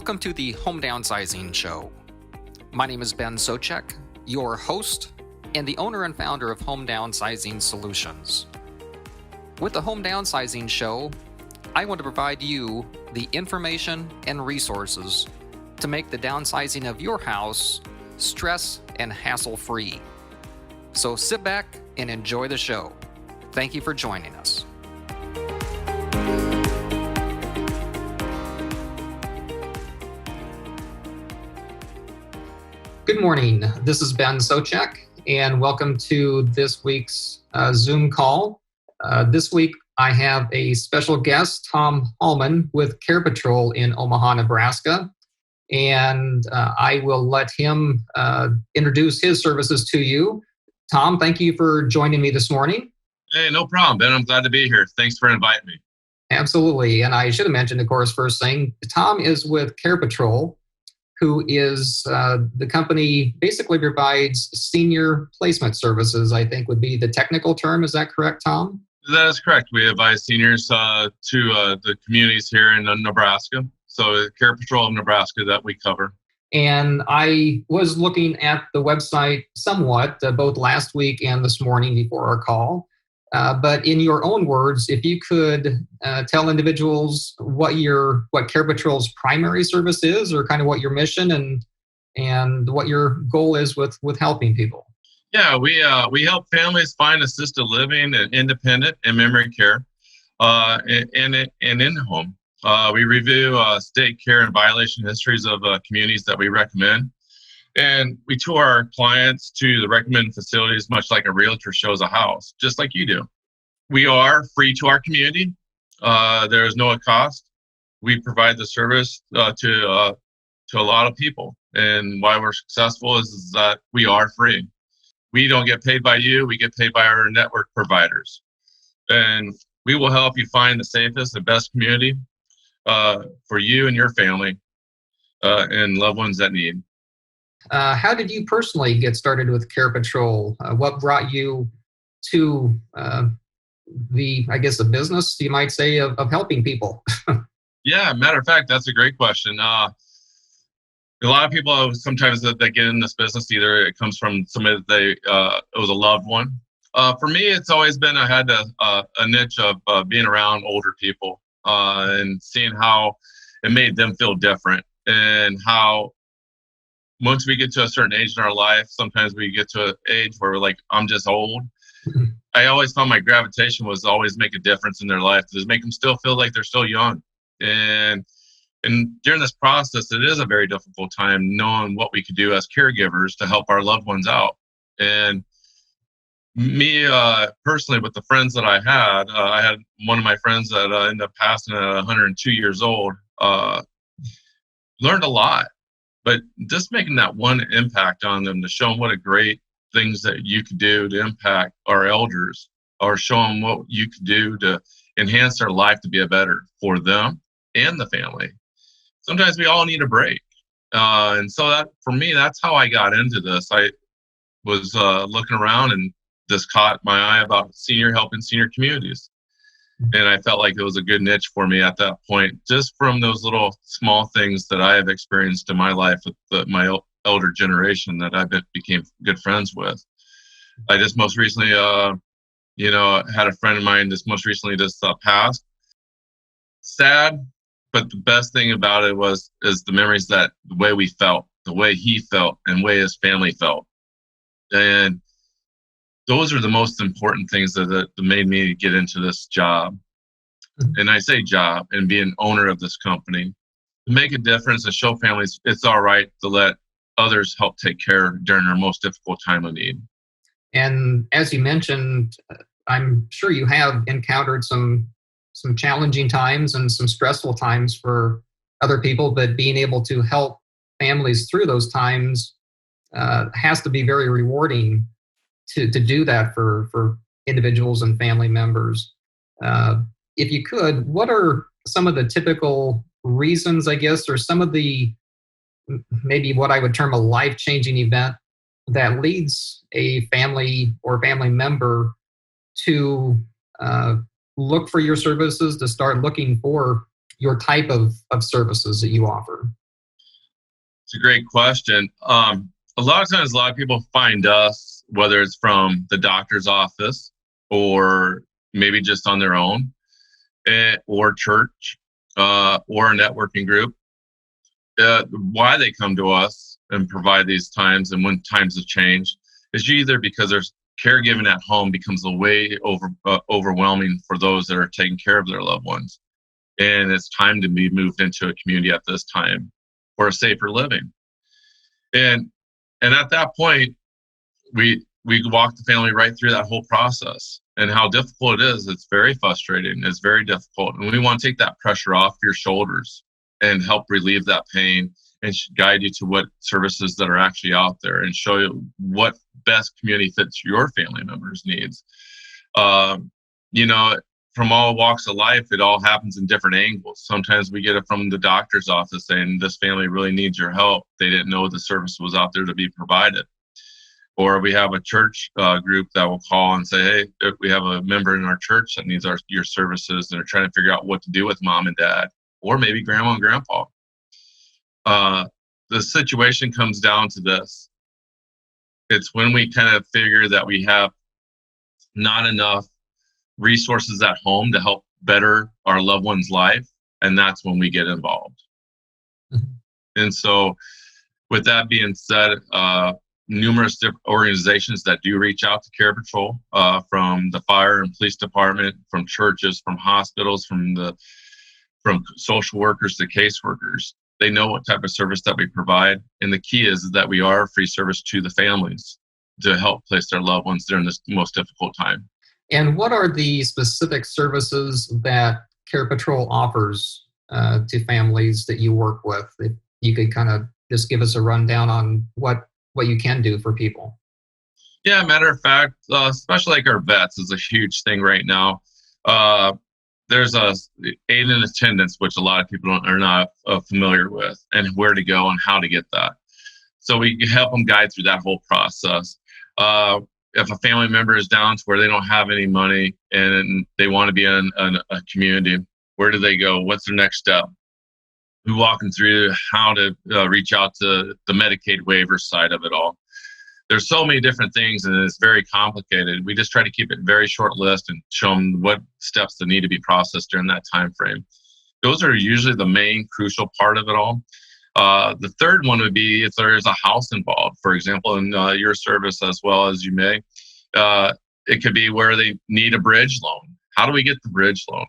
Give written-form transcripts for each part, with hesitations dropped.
Welcome to the Home Downsizing Show. My name is Ben Souchek, your host and the owner and founder of Home Downsizing Solutions. With the Home Downsizing Show, I want to provide you the information and resources to make the downsizing of your house stress and hassle-free. So sit back and enjoy the show. Thank you for joining us. Good morning. This is Ben Souchek, and welcome to this week's Zoom call. This week, I have a special guest, Tom Hallman, with Care Patrol in Omaha, Nebraska. And I will let him introduce his services to you. Tom, thank you for joining me this morning. Hey, no problem, Ben. I'm glad to be here. Thanks for inviting me. Absolutely. And I should have mentioned, of course, first thing, Tom is with Care Patrol, who is the company basically provides senior placement services, I think would be the technical term. Is that correct, Tom? That is correct. We advise seniors to the communities here in Nebraska. So Care Patrol of Nebraska that we cover. And I was looking at the website somewhat, both last week and this morning before our call. But in your own words, if you could tell individuals what Care Patrol's primary service is, or kind of what your mission and what your goal is with helping people. Yeah, we help families find assisted living and independent and memory care, and in the home. We review state care and violation histories of communities that we recommend. And we tour our clients to the recommended facilities, much like a realtor shows a house, just like you do. We are free to our community. There is no cost. We provide the service to a lot of people. And why we're successful is that we are free. We don't get paid by you. We get paid by our network providers. And we will help you find the safest and best community for you and your family and loved ones that need. How did you personally get started with Care Patrol? What brought you to the business, you might say, of helping people? Yeah, matter of fact, that's a great question. A lot of people sometimes that they get in this business, either it comes from somebody that it was a loved one. For me, it's always been I had a niche of being around older people and seeing how it made them feel different, and how once we get to a certain age in our life, sometimes we get to an age where we're like, I'm just old. I always found my gravitation was always make a difference in their life, to make them still feel like they're still young. And during this process, it is a very difficult time knowing what we could do as caregivers to help our loved ones out. And me, personally, with the friends that I had one of my friends that ended up passing at 102 years old, learned a lot. But just making that one impact on them, to show them what a great things that you could do to impact our elders, or show them what you could do to enhance their life to be a better for them and the family. Sometimes we all need a break. And so that, for me, that's how I got into this. I was looking around and just caught my eye about helping senior communities. And I felt like it was a good niche for me at that point, just from those little small things that I have experienced in my life with my elder generation that I became good friends with. I just most recently, had a friend of mine most recently passed. Sad, but the best thing about it is the memories, that the way we felt, the way he felt, and the way his family felt. And those are the most important things that made me get into this job. And I say job, and be an owner of this company, to make a difference and show families it's all right to let others help take care during their most difficult time of need. And as you mentioned, I'm sure you have encountered some challenging times and some stressful times for other people, but being able to help families through those times has to be very rewarding to do that for individuals and family members. If you could, what are some of the typical reasons, I guess, or some of the, maybe what I would term a life-changing event that leads a family or family member to look for your services, to start looking for your type of services that you offer? It's a great question. A lot of times, a lot of people find us, whether it's from the doctor's office or maybe just on their own, or church, or a networking group. Why they come to us and provide these times, and when times have changed, is either because there's caregiving at home becomes a way overwhelming for those that are taking care of their loved ones, and it's time to be moved into a community at this time for a safer living. And at that point, we walk the family right through that whole process and how difficult it is. It's very frustrating. It's very difficult. And we want to take that pressure off your shoulders and help relieve that pain and guide you to what services that are actually out there and show you what best community fits your family members' needs. From all walks of life, it all happens in different angles. Sometimes we get it from the doctor's office saying, this family really needs your help. They didn't know the service was out there to be provided. Or we have a church group that will call and say, hey, we have a member in our church that needs your services, and they're trying to figure out what to do with mom and dad, or maybe grandma and grandpa. The situation comes down to this. It's when we kind of figure that we have not enough resources at home to help better our loved one's life, and that's when we get involved. Mm-hmm. And so with that being said, numerous different organizations that do reach out to Care Patrol, from the fire and police department, from churches, from hospitals, from social workers to caseworkers. They know what type of service that we provide. And the key is that we are a free service to the families to help place their loved ones during this most difficult time. And what are the specific services that Care Patrol offers to families that you work with? If you could kind of just give us a rundown on what you can do for people. Yeah, matter of fact, especially like our vets is a huge thing right now. There's a aid in attendance, which a lot of people are not familiar with, and where to go and how to get that. So we can help them guide through that whole process. If a family member is down to where they don't have any money and they want to be in a community, where do they go? What's their next step? We walk them through how to reach out to the Medicaid waiver side of it all. There's so many different things, and it's very complicated. We just try to keep it very short list and show them what steps that need to be processed during that time frame. Those are usually the main crucial part of it all. The third one would be if there is a house involved, for example, in your service as well as you may. It could be where they need a bridge loan. How do we get the bridge loan?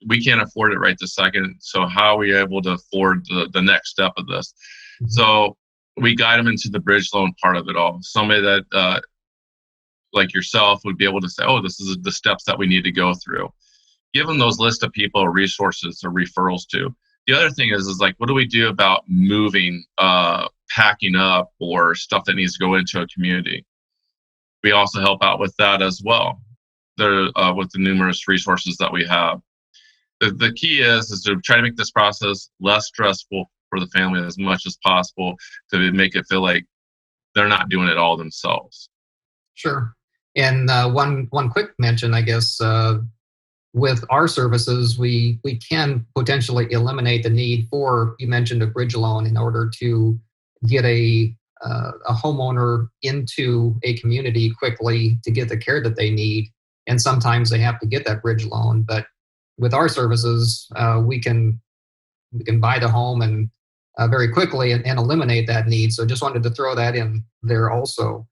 We can't afford it right this second. So how are we able to afford the next step of this? Mm-hmm. So we guide them into the bridge loan part of it all. Somebody that, like yourself, would be able to say, oh, this is the steps that we need to go through. Give them those list of people or resources or referrals to. The other thing is like, what do we do about moving, packing up, or stuff that needs to go into a community? We also help out with that as well, with the numerous resources that we have. The key is to try to make this process less stressful for the family as much as possible, to make it feel like they're not doing it all themselves. Sure. And one quick mention, I guess, with our services, we can potentially eliminate the need for, you mentioned, a bridge loan in order to get a homeowner into a community quickly to get the care that they need. And sometimes they have to get that bridge loan, but with our services, we can buy the home and very quickly and eliminate that need. So just wanted to throw that in there also.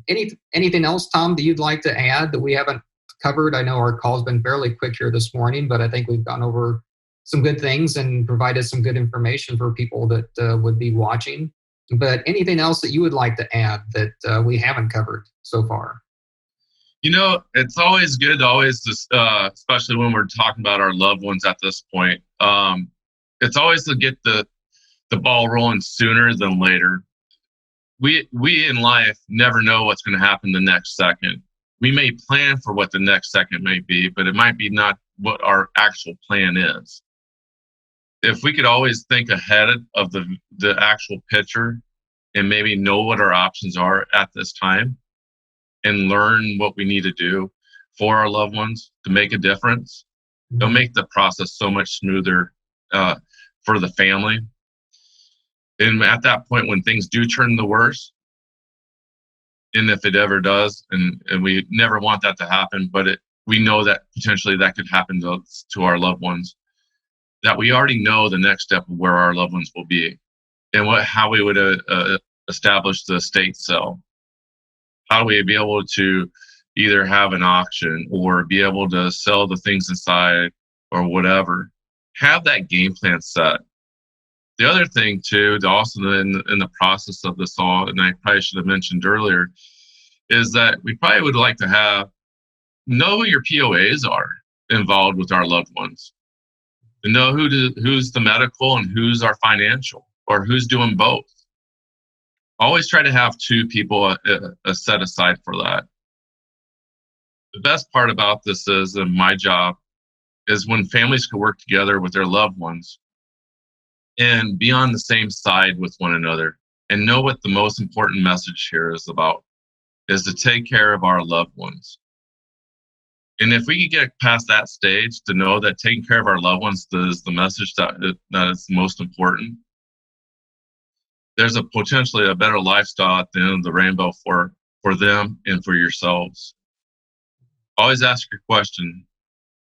Anything else, Tom, that you'd like to add that we haven't covered? I know our call's been fairly quick here this morning, but I think we've gone over some good things and provided some good information for people that would be watching. But anything else that you would like to add that we haven't covered so far? It's always good to especially when we're talking about our loved ones at this point, it's always to get the ball rolling sooner than later. We in life never know what's going to happen the next second. We may plan for what the next second may be, but it might be not what our actual plan is. If we could always think ahead of the actual picture and maybe know what our options are at this time, and learn what we need to do for our loved ones to make a difference, it'll make the process so much smoother for the family. And at that point, when things do turn the worse, and if it ever does, and we never want that to happen, but we know that potentially that could happen to our loved ones, that we already know the next step of where our loved ones will be and how we would establish the estate sale. How do we be able to either have an auction or be able to sell the things inside or whatever? Have that game plan set. The other thing too, also in the process of this all, and I probably should have mentioned earlier, is that we probably would like to know who your POAs are involved with our loved ones, to know who's the medical and who's our financial, or who's doing both. Always try to have two people set aside for that. The best part about this is, in my job, is when families can work together with their loved ones and be on the same side with one another and know what the most important message here is about, is to take care of our loved ones. And if we could get past that stage to know that taking care of our loved ones is the message that is most important, there's potentially a better lifestyle at the end of the rainbow for them and for yourselves. Always ask your question,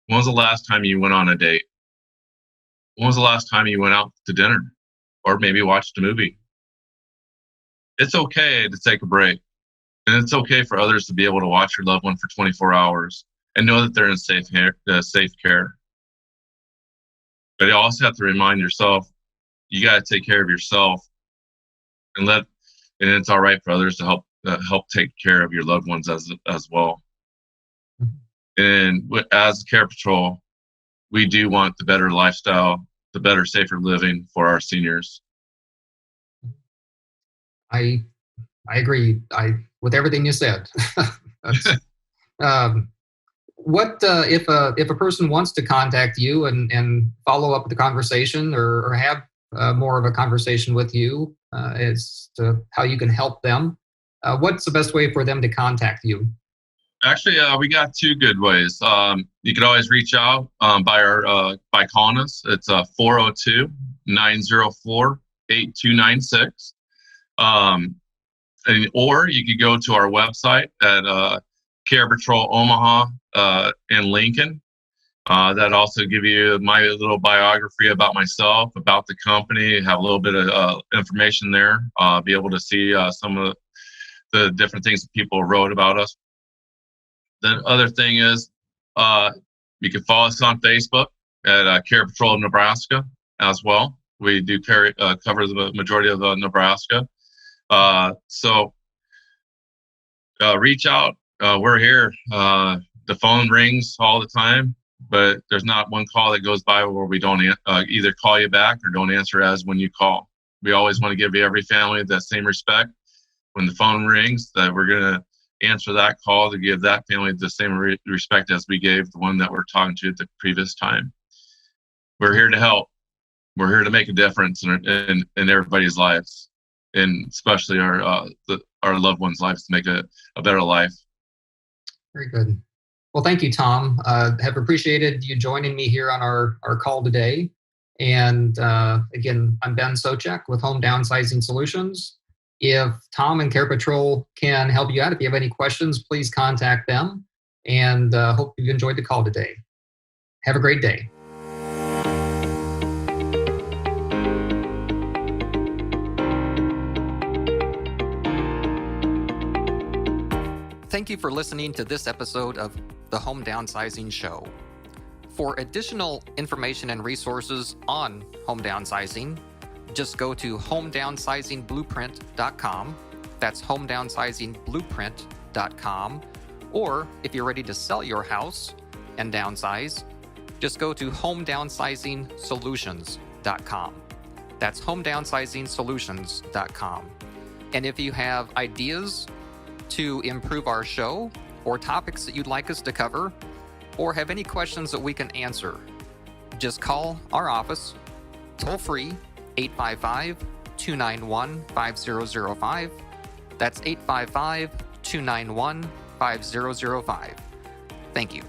when was the last time you went on a date? When was the last time you went out to dinner or maybe watched a movie? It's okay to take a break. And it's okay for others to be able to watch your loved one for 24 hours and know that they're in safe care. But you also have to remind yourself, you got to take care of yourself, and it's all right for others to help take care of your loved ones as well. And as Care Patrol, we do want the better lifestyle, the better, safer living for our seniors. I agree. With everything you said. What if a person wants to contact you and follow up with the conversation or have more of a conversation with you as to how you can help them? What's the best way for them to contact you? Actually, we got two good ways. You could always reach out by calling us. It's 402-904-8296. Or you could go to our website at Care Patrol Omaha in Lincoln. That also give you my little biography about myself, about the company, have a little bit of information there, be able to see some of the different things that people wrote about us. The other thing is you can follow us on Facebook at Care Patrol of Nebraska as well. We do cover the majority of Nebraska. So reach out. We're here. The phone rings all the time, but there's not one call that goes by where we don't either call you back or don't answer as when you call. We always want to give every family that same respect. When the phone rings, that we're going to answer that call to give that family the same respect as we gave the one that we're talking to at the previous time. We're here to help. We're here to make a difference in everybody's lives, and especially our loved ones' lives, to make a better life. Very good. Well, thank you, Tom. Have appreciated you joining me here on our call today. And again, I'm Ben Souchek with Home Downsizing Solutions. If Tom and Care Patrol can help you out, if you have any questions, please contact them. And hope you enjoyed the call today. Have a great day. Thank you for listening to this episode of the Home Downsizing Show. For additional information and resources on home downsizing, just go to homedownsizing.blueprint.com. That's homedownsizing.blueprint.com. Or if you're ready to sell your house and downsize, just go to homedownsizing-solutions.com. That's homedownsizing-solutions.com. And if you have ideas to improve our show or topics that you'd like us to cover, or have any questions that we can answer, just call our office toll free 855-291-5005. That's 855-291-5005. Thank you.